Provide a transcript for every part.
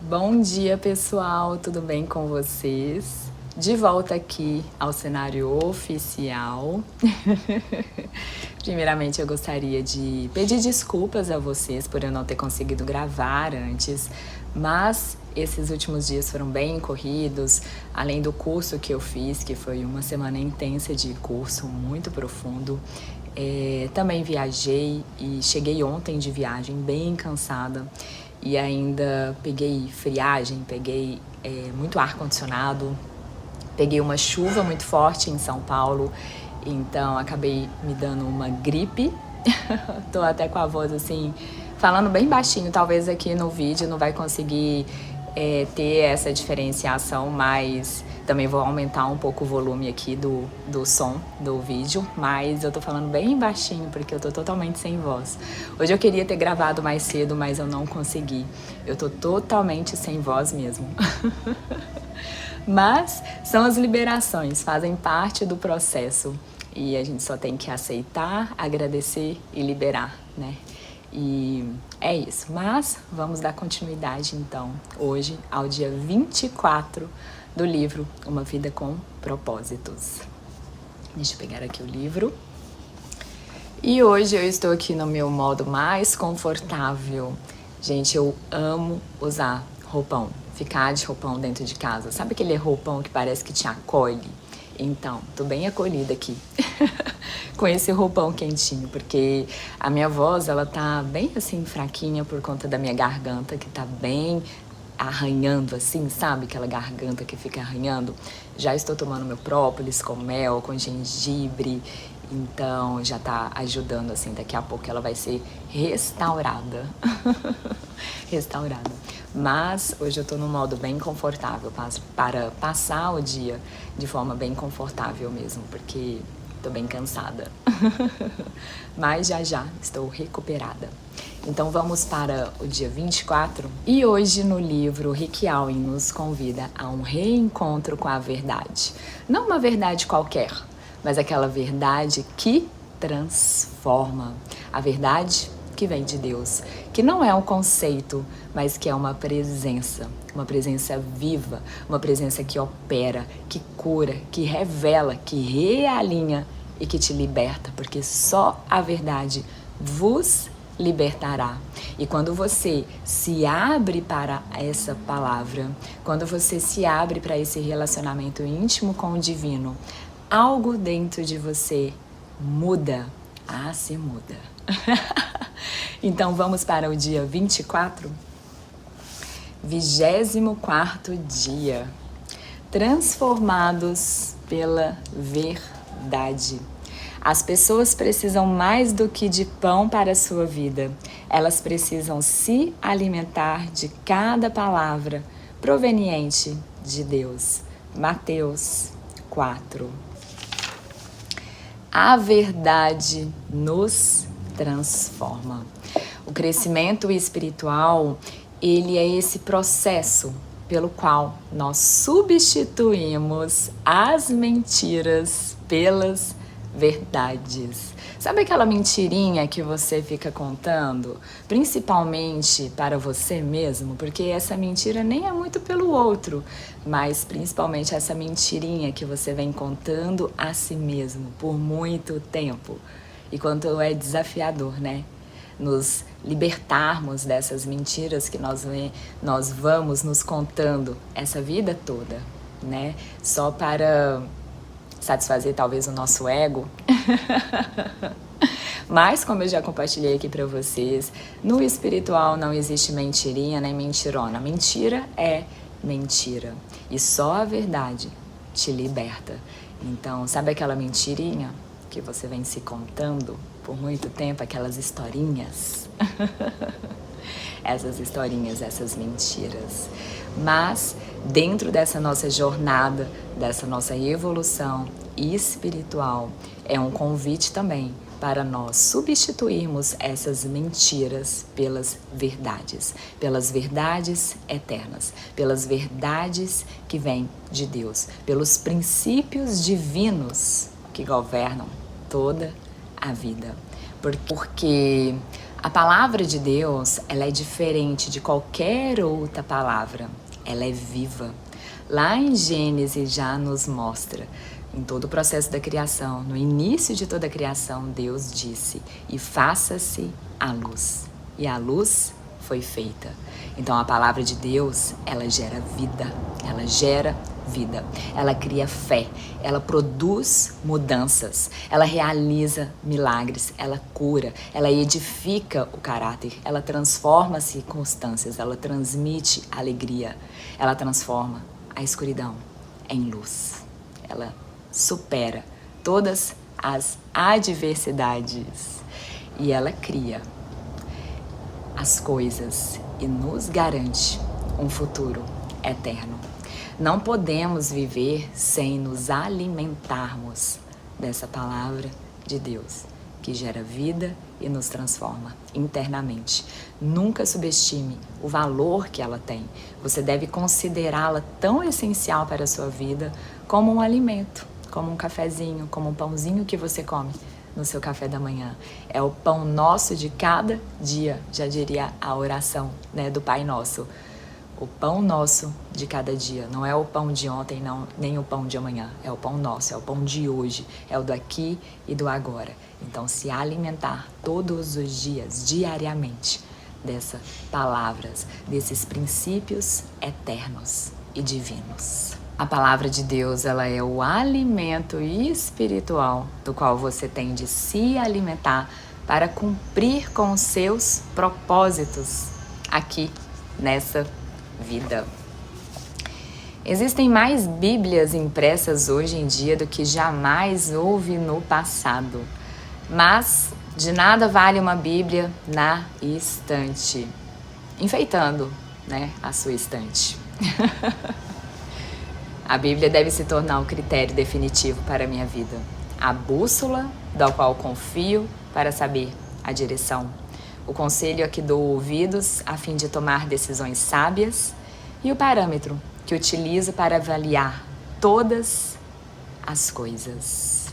Bom dia, pessoal, tudo bem com vocês? De volta aqui ao cenário oficial. Primeiramente, eu gostaria de pedir desculpas a vocês por eu não ter conseguido gravar antes, mas esses últimos dias foram bem corridos, além do curso que eu fiz, que foi uma semana intensa de curso, muito profundo. Também viajei e cheguei ontem de viagem bem cansada e ainda peguei friagem, peguei muito ar-condicionado, peguei uma chuva muito forte em São Paulo, então acabei me dando uma gripe. Tô até com a voz assim, falando bem baixinho, talvez aqui no vídeo não vai conseguir ter essa diferenciação, mas também vou aumentar um pouco o volume aqui do som do vídeo, mas eu tô falando bem baixinho porque eu tô totalmente sem voz. Hoje eu queria ter gravado mais cedo, mas eu não consegui. Eu tô totalmente sem voz mesmo. Mas são as liberações, fazem parte do processo e a gente só tem que aceitar, agradecer e liberar, né? E é isso, mas vamos dar continuidade então hoje ao dia 24 do livro Uma Vida com Propósitos. Deixa eu pegar aqui o livro. E hoje eu estou aqui no meu modo mais confortável. Gente, eu amo usar roupão, ficar de roupão dentro de casa. Sabe aquele roupão que parece que te acolhe? Então, tô bem acolhida aqui com esse roupão quentinho, porque a minha voz, ela tá bem assim fraquinha por conta da minha garganta, que tá bem arranhando assim, sabe? Aquela garganta que fica arranhando. Já estou tomando meu própolis com mel, com gengibre, então já tá ajudando assim, daqui a pouco ela vai ser restaurada. Restaurada. Mas hoje eu tô num modo bem confortável para passar o dia de forma bem confortável mesmo, porque tô bem cansada. Mas já estou recuperada. Então vamos para o dia 24. E hoje no livro Rick Warren nos convida a um reencontro com a verdade. Não uma verdade qualquer, mas aquela verdade que transforma. A verdade que vem de Deus, que não é um conceito, mas que é uma presença viva, uma presença que opera, que cura, que revela, que realinha e que te liberta, porque só a verdade vos libertará. E quando você se abre para essa palavra, quando você se abre para esse relacionamento íntimo com o divino, algo dentro de você muda. Ah, se muda. Então vamos para o dia 24? 24º dia. Transformados pela verdade. As pessoas precisam mais do que de pão para a sua vida. Elas precisam se alimentar de cada palavra proveniente de Deus. Mateus 4. A verdade nos transforma. O crescimento espiritual, ele é esse processo pelo qual nós substituímos as mentiras pelas verdades. Sabe aquela mentirinha que você fica contando, principalmente para você mesmo? Porque essa mentira nem é muito pelo outro, mas principalmente essa mentirinha que você vem contando a si mesmo por muito tempo. E quanto é desafiador, né? Nos libertarmos dessas mentiras que nós vamos nos contando essa vida toda, né? Só para satisfazer talvez o nosso ego. Mas, como eu já compartilhei aqui para vocês, no espiritual não existe mentirinha nem mentirona. Mentira é mentira. E só a verdade te liberta. Então, sabe aquela mentirinha que você vem se contando por muito tempo, aquelas historinhas? Essas historinhas, essas mentiras. Mas dentro dessa nossa jornada, dessa nossa evolução espiritual, é um convite também para nós substituirmos essas mentiras pelas verdades eternas, pelas verdades que vêm de Deus, pelos princípios divinos que governam toda a vida. Porque A palavra de Deus, ela é diferente de qualquer outra palavra. Ela é viva. Lá em Gênesis já nos mostra, em todo o processo da criação, no início de toda a criação, Deus disse: e faça-se a luz. E a luz foi feita. Então a palavra de Deus, ela gera vida. Ela gera vida. Ela cria fé. Ela produz mudanças. Ela realiza milagres. Ela cura. Ela edifica o caráter. Ela transforma as circunstâncias. Ela transmite alegria. Ela transforma a escuridão em luz. Ela supera todas as adversidades. E ela cria as coisas e nos garante um futuro eterno. Não podemos viver sem nos alimentarmos dessa palavra de Deus, que gera vida e nos transforma internamente. Nunca subestime o valor que ela tem. Você deve considerá-la tão essencial para a sua vida como um alimento, como um cafezinho, como um pãozinho que você come no seu café da manhã. É o pão nosso de cada dia, já diria a oração, né, do Pai Nosso. O pão nosso de cada dia, não é o pão de ontem, não, nem o pão de amanhã, é o pão nosso, é o pão de hoje, é o do aqui e do agora. Então, se alimentar todos os dias, diariamente, dessas palavras, desses princípios eternos e divinos. A palavra de Deus, ela é o alimento espiritual do qual você tem de se alimentar para cumprir com os seus propósitos aqui nessa vida. Existem mais Bíblias impressas hoje em dia do que jamais houve no passado, mas de nada vale uma Bíblia na estante, enfeitando, né, a sua estante. A Bíblia deve se tornar o critério definitivo para a minha vida, a bússola da qual confio para saber a direção, o conselho a que dou ouvidos a fim de tomar decisões sábias e o parâmetro que utilizo para avaliar todas as coisas.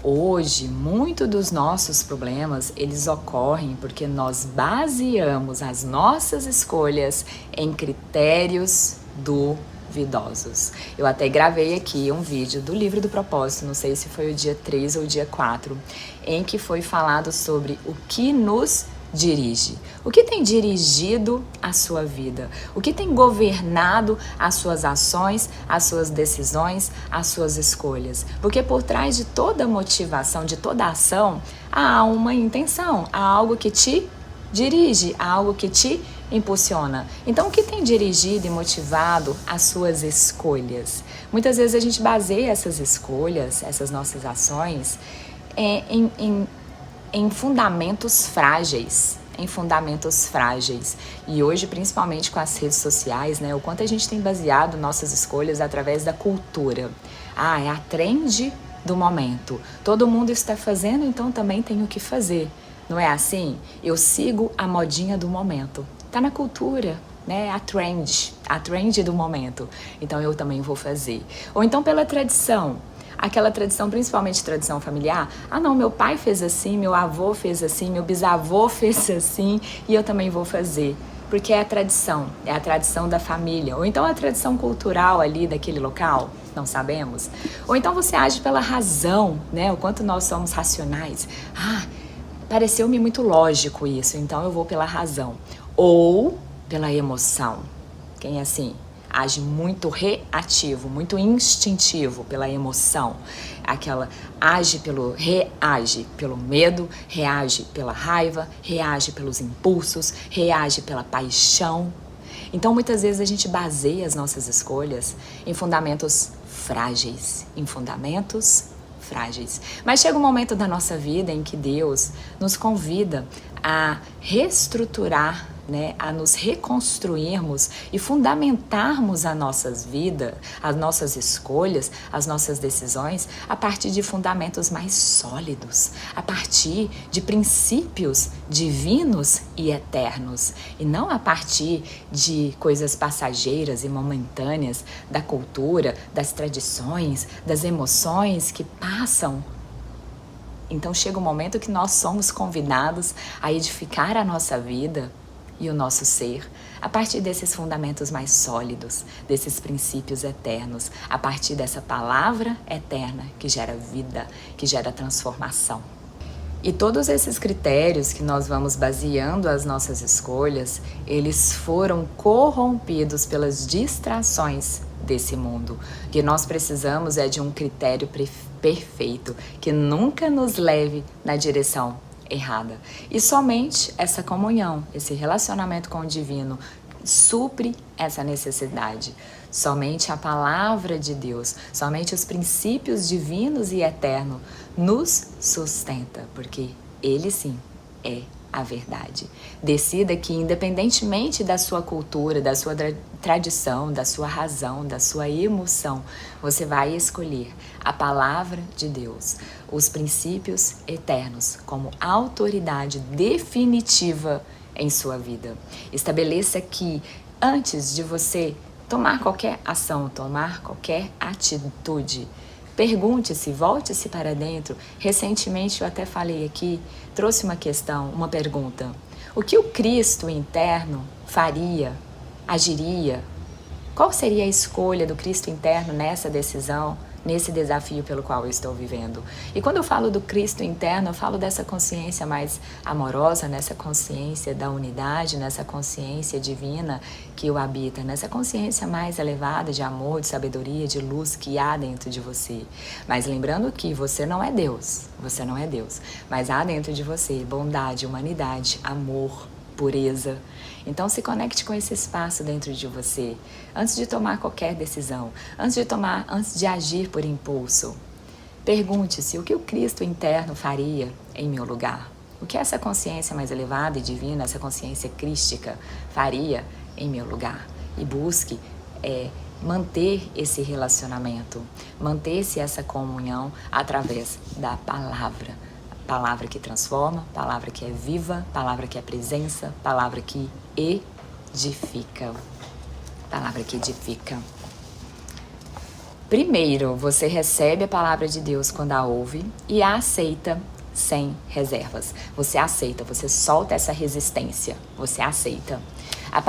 Hoje, muitos dos nossos problemas, eles ocorrem porque nós baseamos as nossas escolhas em critérios duvidosos. Eu até gravei aqui um vídeo do livro do propósito, não sei se foi o dia 3 ou o dia 4, em que foi falado sobre o que nos dirige. O que tem dirigido a sua vida? O que tem governado as suas ações, as suas decisões, as suas escolhas? Porque por trás de toda motivação, de toda ação, há uma intenção, há algo que te dirige, há algo que te impulsiona. Então, o que tem dirigido e motivado as suas escolhas? Muitas vezes a gente baseia essas escolhas, essas nossas ações, em fundamentos frágeis. E hoje, principalmente com as redes sociais, né, o quanto a gente tem baseado nossas escolhas através da cultura. É a trend do momento. Todo mundo está fazendo, então também tenho que fazer. Não é assim? Eu sigo a modinha do momento. Tá na cultura, né? A trend do momento. Então eu também vou fazer. Ou então pela tradição. Aquela tradição, principalmente tradição familiar. Não, meu pai fez assim, meu avô fez assim, meu bisavô fez assim e eu também vou fazer. Porque é a tradição da família. Ou então a tradição cultural ali daquele local, não sabemos. Ou então você age pela razão, né? O quanto nós somos racionais. Pareceu-me muito lógico isso, então eu vou pela razão. Ou pela emoção. Quem é assim? Age muito reativo, muito instintivo pela emoção. Reage pelo medo, reage pela raiva, reage pelos impulsos, reage pela paixão. Então, muitas vezes a gente baseia as nossas escolhas em fundamentos frágeis, Mas chega um momento da nossa vida em que Deus nos convida a reestruturar, né, a nos reconstruirmos e fundamentarmos a nossas vidas, as nossas escolhas, as nossas decisões a partir de fundamentos mais sólidos, a partir de princípios divinos e eternos, e não a partir de coisas passageiras e momentâneas da cultura, das tradições, das emoções que passam Então chega um momento que nós somos convidados a edificar a nossa vida e o nosso ser a partir desses fundamentos mais sólidos, desses princípios eternos, a partir dessa palavra eterna que gera vida, que gera transformação. E todos esses critérios que nós vamos baseando as nossas escolhas, eles foram corrompidos pelas distrações desse mundo. O que nós precisamos é de um critério perfeito, que nunca nos leve na direção errada. E somente essa comunhão, esse relacionamento com o divino, supre essa necessidade. Somente a palavra de Deus, somente os princípios divinos e eternos nos sustenta, porque Ele sim é a verdade. Decida que, independentemente da sua cultura, da sua tradição, da sua razão, da sua emoção, você vai escolher a palavra de Deus, os princípios eternos como autoridade definitiva em sua vida. Estabeleça que antes de você tomar qualquer ação, tomar qualquer atitude, pergunte-se, volte-se para dentro. Recentemente eu até falei aqui, trouxe uma questão, uma pergunta. O que o Cristo interno faria, agiria? Qual seria a escolha do Cristo interno nessa decisão, nesse desafio pelo qual eu estou vivendo? E quando eu falo do Cristo interno, eu falo dessa consciência mais amorosa, nessa consciência da unidade, nessa consciência divina que o habita, nessa consciência mais elevada de amor, de sabedoria, de luz que há dentro de você. Mas lembrando que você não é Deus, mas há dentro de você bondade, humanidade, amor, pureza. Então se conecte com esse espaço dentro de você, antes de tomar qualquer decisão, antes de agir por impulso. Pergunte-se o que o Cristo interno faria em meu lugar. O que essa consciência mais elevada e divina, essa consciência crística, faria em meu lugar. E busque manter esse relacionamento, manter-se essa comunhão através da palavra. Palavra que transforma, palavra que é viva, palavra que é presença, palavra que edifica. Palavra que edifica. Primeiro, você recebe a palavra de Deus quando a ouve e a aceita sem reservas. Você aceita, você solta essa resistência, você aceita. A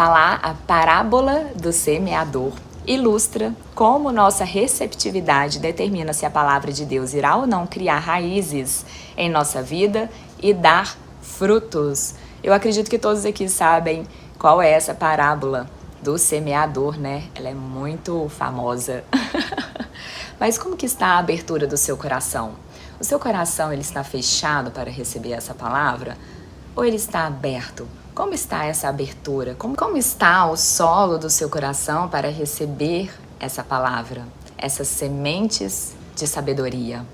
parábola do semeador ilustra como nossa receptividade determina se a palavra de Deus irá ou não criar raízes em nossa vida e dar frutos. Eu acredito que todos aqui sabem qual é essa parábola do semeador, né? Ela é muito famosa. Mas como que está a abertura do seu coração? O seu coração, ele está fechado para receber essa palavra? Ou ele está aberto? Como está essa abertura? Como está o solo do seu coração para receber essa palavra? Essas sementes de sabedoria.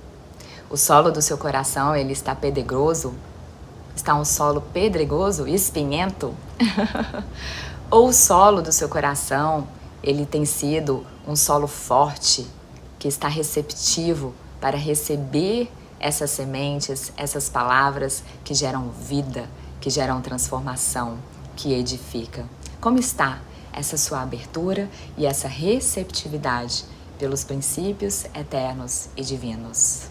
O solo do seu coração, ele está pedregoso? Está um solo pedregoso, espinhento? Ou o solo do seu coração, ele tem sido um solo forte, que está receptivo para receber essas sementes, essas palavras que geram vida, que geram transformação, que edifica. Como está essa sua abertura e essa receptividade pelos princípios eternos e divinos?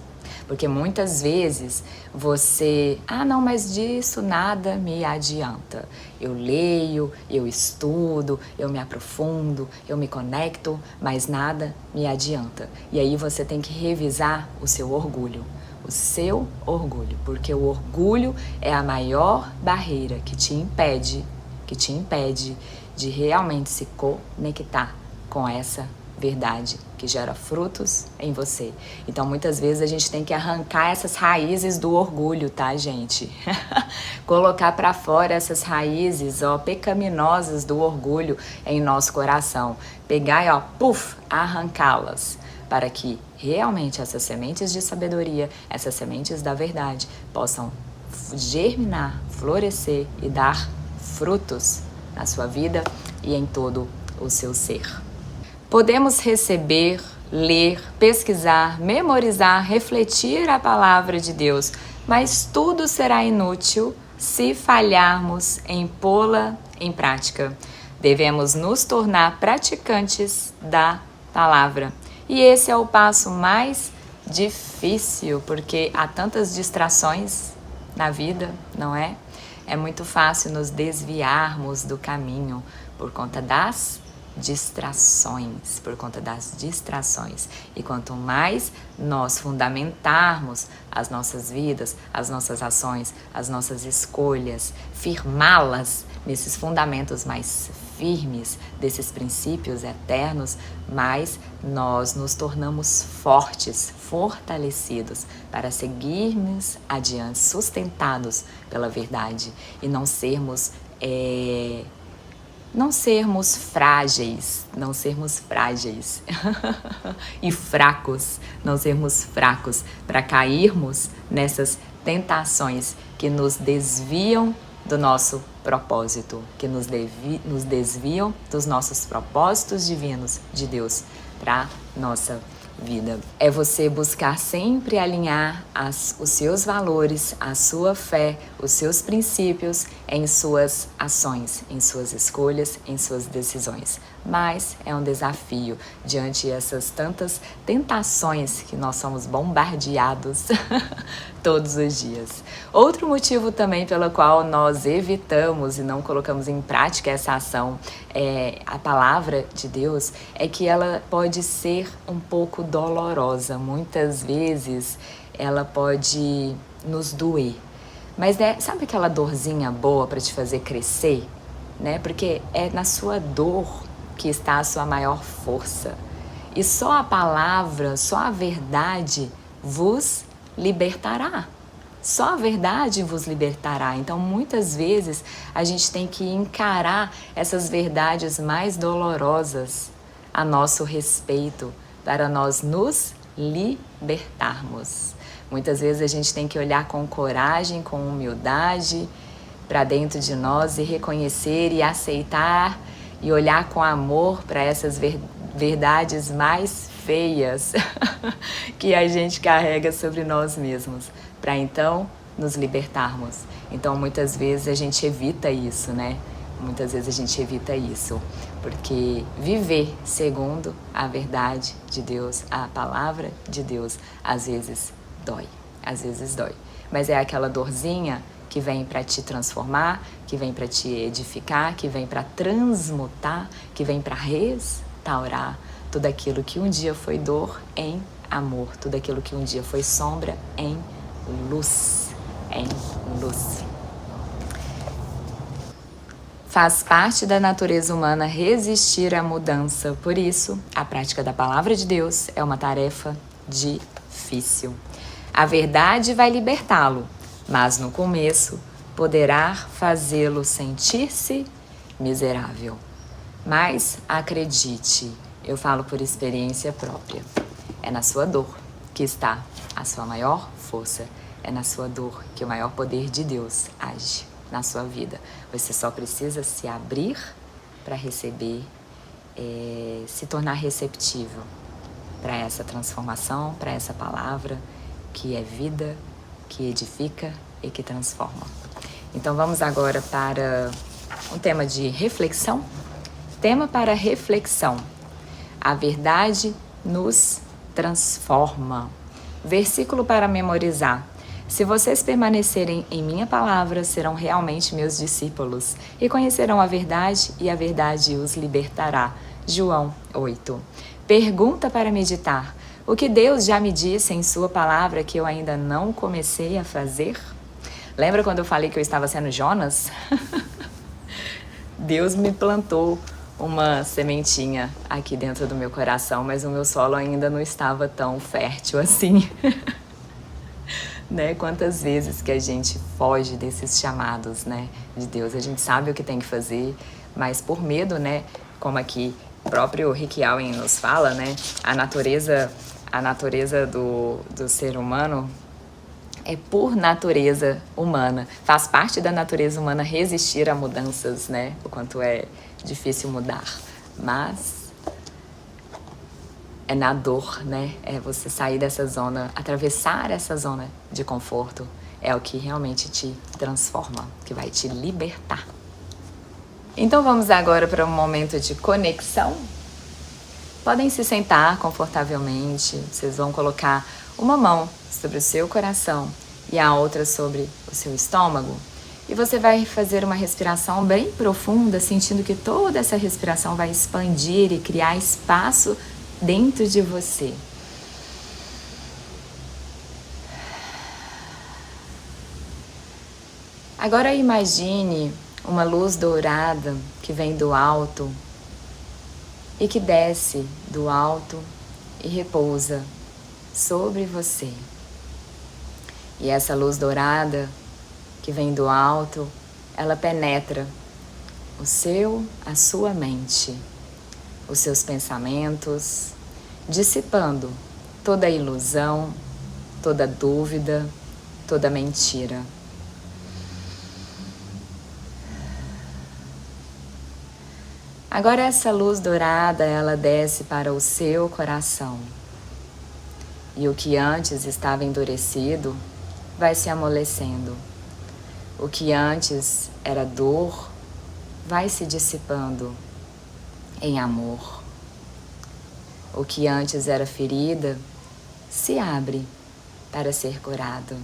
Porque muitas vezes você, não, mas disso nada me adianta. Eu leio, eu estudo, eu me aprofundo, eu me conecto, mas nada me adianta. E aí você tem que revisar o seu orgulho. O seu orgulho, porque o orgulho é a maior barreira que te impede de realmente se conectar com essa verdade que gera frutos em você. Então, muitas vezes a gente tem que arrancar essas raízes do orgulho, tá, gente? Colocar para fora essas raízes, pecaminosas do orgulho em nosso coração. Pegar e, arrancá-las, para que realmente essas sementes de sabedoria, essas sementes da verdade, possam germinar, florescer e dar frutos na sua vida e em todo o seu ser. Podemos receber, ler, pesquisar, memorizar, refletir a palavra de Deus, mas tudo será inútil se falharmos em pô-la em prática. Devemos nos tornar praticantes da palavra. E esse é o passo mais difícil, porque há tantas distrações na vida, não é? É muito fácil nos desviarmos do caminho por conta das distrações, E quanto mais nós fundamentarmos as nossas vidas, as nossas ações, as nossas escolhas, firmá-las nesses fundamentos mais firmes, desses princípios eternos, mais nós nos tornamos fortes, fortalecidos para seguirmos adiante, sustentados pela verdade e não sermos frágeis e fracos, não sermos fracos para cairmos nessas tentações que nos desviam do nosso propósito, que nos desviam dos nossos propósitos divinos de Deus para nossa vida. É você buscar sempre alinhar os seus valores, a sua fé, os seus princípios em suas ações, em suas escolhas, em suas decisões. Mas é um desafio diante dessas tantas tentações que nós somos bombardeados todos os dias. Outro motivo também pelo qual nós evitamos e não colocamos em prática essa ação, a palavra de Deus, é que ela pode ser um pouco dolorosa. Muitas vezes ela pode nos doer. Mas sabe aquela dorzinha boa para te fazer crescer? Né? Porque é na sua dor que está a sua maior força. E só a palavra, só a verdade vos libertará. Só a verdade vos libertará. Então, muitas vezes, a gente tem que encarar essas verdades mais dolorosas a nosso respeito, para nós nos libertarmos. Muitas vezes, a gente tem que olhar com coragem, com humildade para dentro de nós e reconhecer e aceitar e olhar com amor para essas verdades mais feias que a gente carrega sobre nós mesmos, para então nos libertarmos. Então muitas vezes a gente evita isso, né? Muitas vezes a gente evita isso, porque viver segundo a verdade de Deus, a palavra de Deus, às vezes dói. Mas é aquela dorzinha que vem para te transformar, que vem para te edificar, que vem para transmutar, que vem para restaurar tudo aquilo que um dia foi dor em amor, tudo aquilo que um dia foi sombra em luz, Faz parte da natureza humana resistir à mudança, por isso, a prática da palavra de Deus é uma tarefa difícil. A verdade vai libertá-lo, mas no começo poderá fazê-lo sentir-se miserável. Mas acredite, eu falo por experiência própria, é na sua dor que está a sua maior força, é na sua dor que o maior poder de Deus age na sua vida. Você só precisa se abrir para receber, se tornar receptível para essa transformação, para essa palavra que é vida, que edifica e que transforma. Então vamos agora para um tema de reflexão. Tema para reflexão. A verdade nos transforma. Versículo para memorizar. Se vocês permanecerem em minha palavra, serão realmente meus discípulos e conhecerão a verdade e a verdade os libertará. João 8. Pergunta para meditar. O que Deus já me disse em sua palavra que eu ainda não comecei a fazer? Lembra quando eu falei que eu estava sendo Jonas? Deus me plantou uma sementinha aqui dentro do meu coração, mas o meu solo ainda não estava tão fértil assim. Né? Quantas vezes que a gente foge desses chamados, né, de Deus? A gente sabe o que tem que fazer, mas por medo, né, como aqui o próprio Rick Allen nos fala, né, a natureza do ser humano é por natureza humana. Faz parte da natureza humana resistir a mudanças, né? O quanto é difícil mudar. Mas é na dor, né? É você sair dessa zona, atravessar essa zona de conforto. É o que realmente te transforma, que vai te libertar. Então vamos agora para um momento de conexão. Podem se sentar confortavelmente, vocês vão colocar uma mão sobre o seu coração e a outra sobre o seu estômago. E você vai fazer uma respiração bem profunda, sentindo que toda essa respiração vai expandir e criar espaço dentro de você. Agora imagine uma luz dourada que vem do alto e que desce do alto e repousa sobre você. E essa luz dourada que vem do alto, ela penetra a sua mente, os seus pensamentos, dissipando toda ilusão, toda dúvida, toda mentira. Agora essa luz dourada, ela desce para o seu coração. E o que antes estava endurecido vai se amolecendo. O que antes era dor vai se dissipando em amor. O que antes era ferida se abre para ser curado.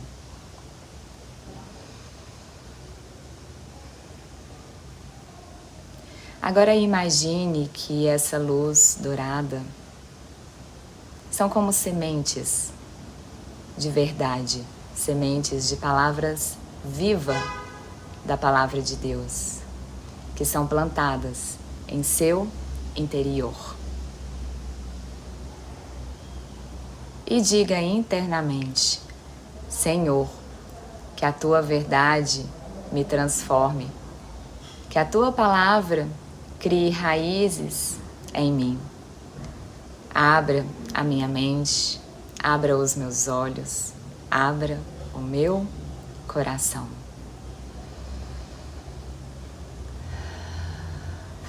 Agora imagine que essa luz dourada são como sementes de verdade, sementes de palavras vivas da palavra de Deus, que são plantadas em seu interior. E diga internamente: Senhor, que a tua verdade me transforme, que a tua palavra crie raízes em mim. Abra a minha mente, abra os meus olhos, abra o meu coração.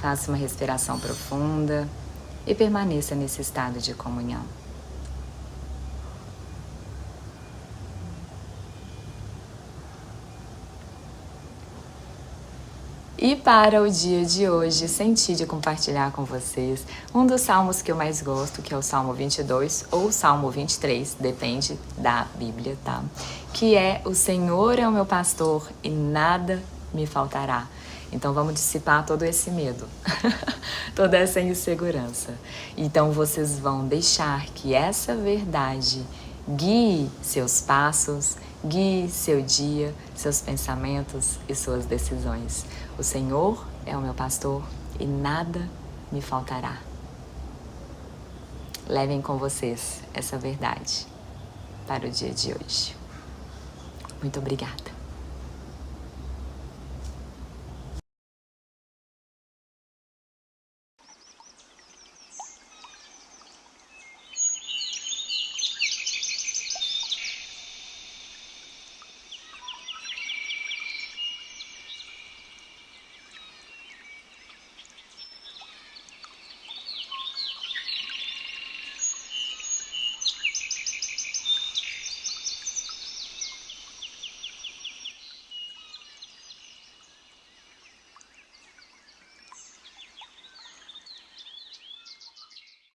Faça uma respiração profunda e permaneça nesse estado de comunhão. E para o dia de hoje, senti de compartilhar com vocês um dos salmos que eu mais gosto, que é o Salmo 22 ou Salmo 23, depende da Bíblia, tá? Que é: o Senhor é o meu pastor e nada me faltará. Então vamos dissipar todo esse medo, toda essa insegurança. Então vocês vão deixar que essa verdade guie seus passos, guie seu dia, seus pensamentos e suas decisões. O Senhor é o meu pastor e nada me faltará. Levem com vocês essa verdade para o dia de hoje. Muito obrigada.